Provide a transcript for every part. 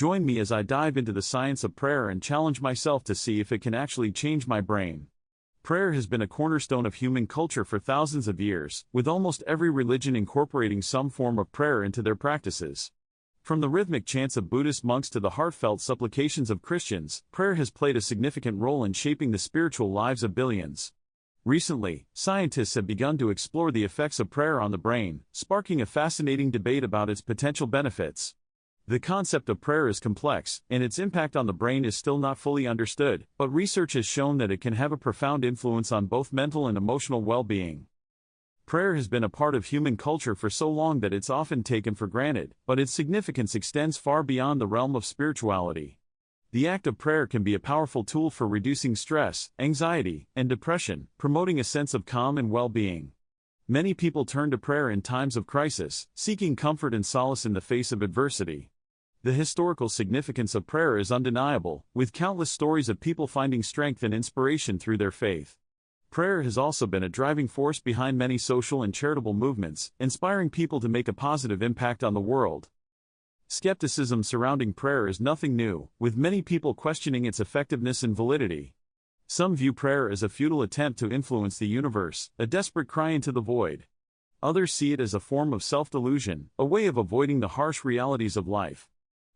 Join me as I dive into the science of prayer and challenge myself to see if it can actually change my brain. Prayer has been a cornerstone of human culture for thousands of years, with almost every religion incorporating some form of prayer into their practices. From the rhythmic chants of Buddhist monks to the heartfelt supplications of Christians, prayer has played a significant role in shaping the spiritual lives of billions. Recently, scientists have begun to explore the effects of prayer on the brain, sparking a fascinating debate about its potential benefits. The concept of prayer is complex, and its impact on the brain is still not fully understood, but research has shown that it can have a profound influence on both mental and emotional well-being. Prayer has been a part of human culture for so long that it's often taken for granted, but its significance extends far beyond the realm of spirituality. The act of prayer can be a powerful tool for reducing stress, anxiety, and depression, promoting a sense of calm and well-being. Many people turn to prayer in times of crisis, seeking comfort and solace in the face of adversity. The historical significance of prayer is undeniable, with countless stories of people finding strength and inspiration through their faith. Prayer has also been a driving force behind many social and charitable movements, inspiring people to make a positive impact on the world. Skepticism surrounding prayer is nothing new, with many people questioning its effectiveness and validity. Some view prayer as a futile attempt to influence the universe, a desperate cry into the void. Others see it as a form of self-delusion, a way of avoiding the harsh realities of life.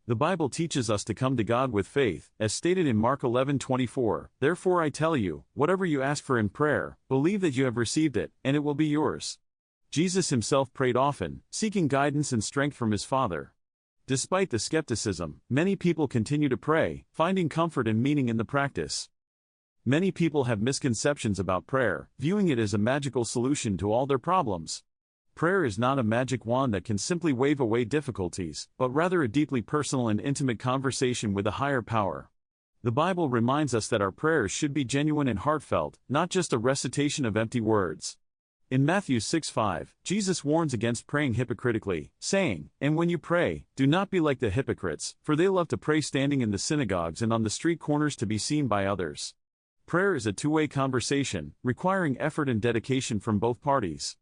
The Bible teaches us to come to God with faith, as stated in Mark 11:24, "Therefore I tell you, whatever you ask for in prayer, believe that you have received it, and it will be yours." Jesus himself prayed often, seeking guidance and strength from his Father. Despite the skepticism, many people continue to pray, finding comfort and meaning in the practice. Many people have misconceptions about prayer, viewing it as a magical solution to all their problems. Prayer is not a magic wand that can simply wave away difficulties, but rather a deeply personal and intimate conversation with a higher power. The Bible reminds us that our prayers should be genuine and heartfelt, not just a recitation of empty words. In Matthew 6:5, Jesus warns against praying hypocritically, saying, "And when you pray, do not be like the hypocrites, for they love to pray standing in the synagogues and on the street corners to be seen by others." Prayer is a two-way conversation, requiring effort and dedication from both parties.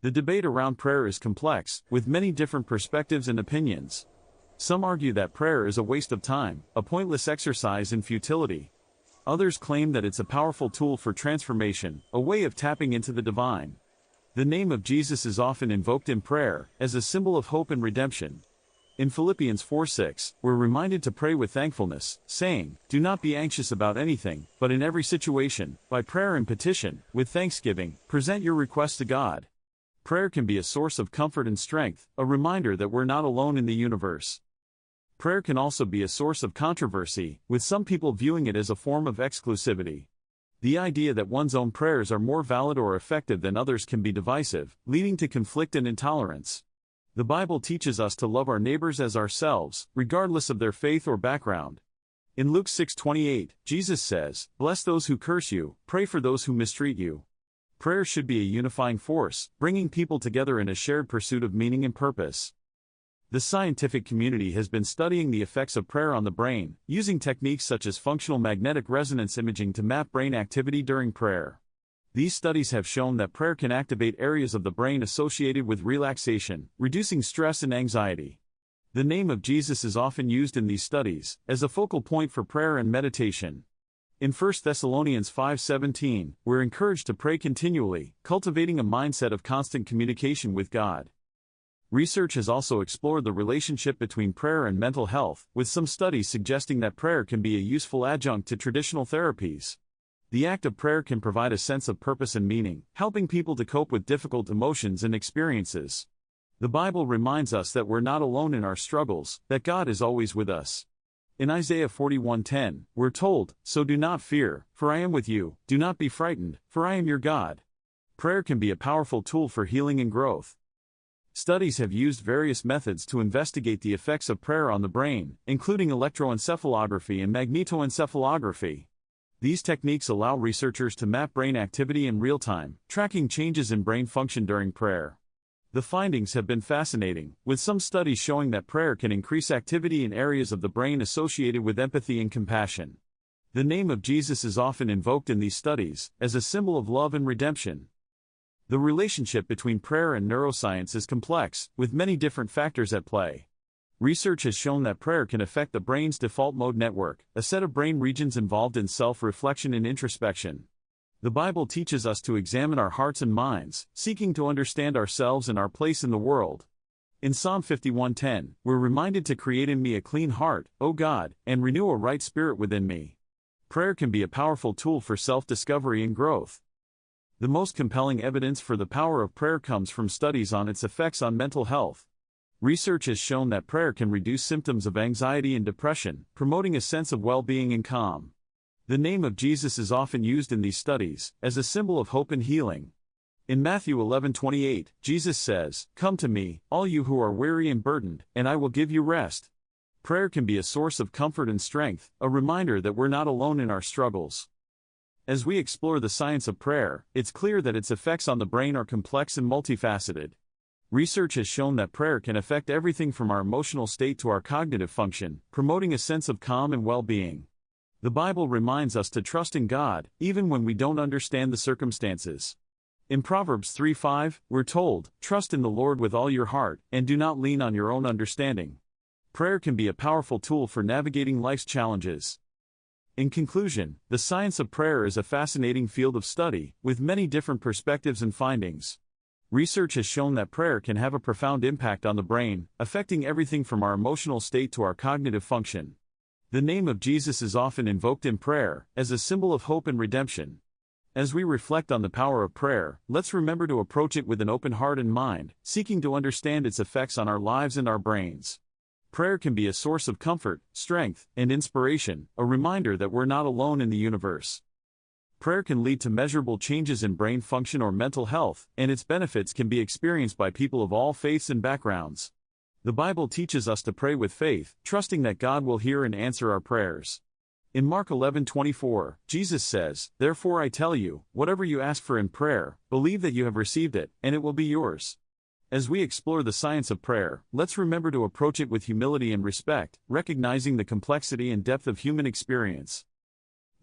The debate around prayer is complex, with many different perspectives and opinions. Some argue that prayer is a waste of time, a pointless exercise in futility. Others claim that it's a powerful tool for transformation, a way of tapping into the divine. The name of Jesus is often invoked in prayer, as a symbol of hope and redemption. In Philippians 4:6, we're reminded to pray with thankfulness, saying, "Do not be anxious about anything, but in every situation, by prayer and petition, with thanksgiving, present your requests to God." Prayer can be a source of comfort and strength, a reminder that we're not alone in the universe. Prayer can also be a source of controversy, with some people viewing it as a form of exclusivity. The idea that one's own prayers are more valid or effective than others can be divisive, leading to conflict and intolerance. The Bible teaches us to love our neighbors as ourselves, regardless of their faith or background. In Luke 6:28, Jesus says, "Bless those who curse you, pray for those who mistreat you." Prayer should be a unifying force, bringing people together in a shared pursuit of meaning and purpose. The scientific community has been studying the effects of prayer on the brain, using techniques such as functional magnetic resonance imaging to map brain activity during prayer. These studies have shown that prayer can activate areas of the brain associated with relaxation, reducing stress and anxiety. The name of Jesus is often used in these studies, as a focal point for prayer and meditation. In 1 Thessalonians 5:17, we're encouraged to pray continually, cultivating a mindset of constant communication with God. Research has also explored the relationship between prayer and mental health, with some studies suggesting that prayer can be a useful adjunct to traditional therapies. The act of prayer can provide a sense of purpose and meaning, helping people to cope with difficult emotions and experiences. The Bible reminds us that we're not alone in our struggles, that God is always with us. In Isaiah 41:10, we're told, "So do not fear, for I am with you, do not be frightened, for I am your God." Prayer can be a powerful tool for healing and growth. Studies have used various methods to investigate the effects of prayer on the brain, including electroencephalography and magnetoencephalography. These techniques allow researchers to map brain activity in real time, tracking changes in brain function during prayer. The findings have been fascinating, with some studies showing that prayer can increase activity in areas of the brain associated with empathy and compassion. The name of Jesus is often invoked in these studies, as a symbol of love and redemption. The relationship between prayer and neuroscience is complex, with many different factors at play. Research has shown that prayer can affect the brain's default mode network, a set of brain regions involved in self-reflection and introspection. The Bible teaches us to examine our hearts and minds, seeking to understand ourselves and our place in the world. In Psalm 51:10, we're reminded to create in me a clean heart, O God, and renew a right spirit within me. Prayer can be a powerful tool for self-discovery and growth. The most compelling evidence for the power of prayer comes from studies on its effects on mental health. Research has shown that prayer can reduce symptoms of anxiety and depression, promoting a sense of well-being and calm. The name of Jesus is often used in these studies, as a symbol of hope and healing. In Matthew 11:28, Jesus says, "Come to me, all you who are weary and burdened, and I will give you rest." Prayer can be a source of comfort and strength, a reminder that we're not alone in our struggles. As we explore the science of prayer, it's clear that its effects on the brain are complex and multifaceted. Research has shown that prayer can affect everything from our emotional state to our cognitive function, promoting a sense of calm and well-being. The Bible reminds us to trust in God, even when we don't understand the circumstances. In Proverbs 3:5, we're told, "Trust in the Lord with all your heart, and do not lean on your own understanding." Prayer can be a powerful tool for navigating life's challenges. In conclusion, the science of prayer is a fascinating field of study, with many different perspectives and findings. Research has shown that prayer can have a profound impact on the brain, affecting everything from our emotional state to our cognitive function. The name of Jesus is often invoked in prayer, as a symbol of hope and redemption. As we reflect on the power of prayer, let's remember to approach it with an open heart and mind, seeking to understand its effects on our lives and our brains. Prayer can be a source of comfort, strength, and inspiration, a reminder that we're not alone in the universe. Prayer can lead to measurable changes in brain function or mental health, and its benefits can be experienced by people of all faiths and backgrounds. The Bible teaches us to pray with faith, trusting that God will hear and answer our prayers. In Mark 11:24, Jesus says, "Therefore I tell you, whatever you ask for in prayer, believe that you have received it, and it will be yours." As we explore the science of prayer, let's remember to approach it with humility and respect, recognizing the complexity and depth of human experience.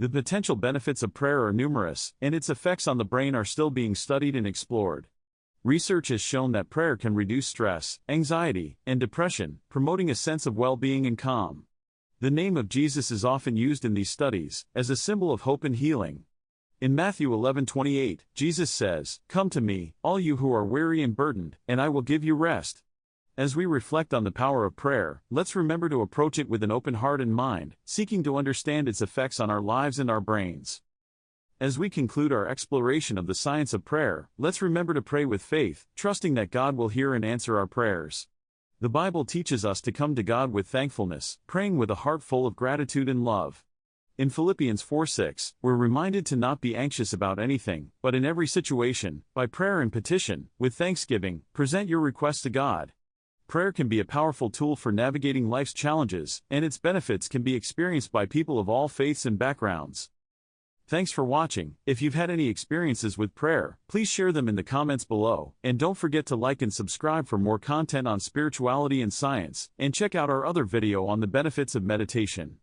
The potential benefits of prayer are numerous, and its effects on the brain are still being studied and explored. Research has shown that prayer can reduce stress, anxiety, and depression, promoting a sense of well-being and calm. The name of Jesus is often used in these studies, as a symbol of hope and healing. In Matthew 11:28, Jesus says, "Come to me, all you who are weary and burdened, and I will give you rest." As we reflect on the power of prayer, let's remember to approach it with an open heart and mind, seeking to understand its effects on our lives and our brains. As we conclude our exploration of the science of prayer, let's remember to pray with faith, trusting that God will hear and answer our prayers. The Bible teaches us to come to God with thankfulness, praying with a heart full of gratitude and love. In Philippians 4:6, we're reminded to not be anxious about anything, but in every situation, by prayer and petition, with thanksgiving, present your requests to God. Prayer can be a powerful tool for navigating life's challenges, and its benefits can be experienced by people of all faiths and backgrounds. Thanks for watching. If you've had any experiences with prayer, please share them in the comments below, and don't forget to like and subscribe for more content on spirituality and science, and check out our other video on the benefits of meditation.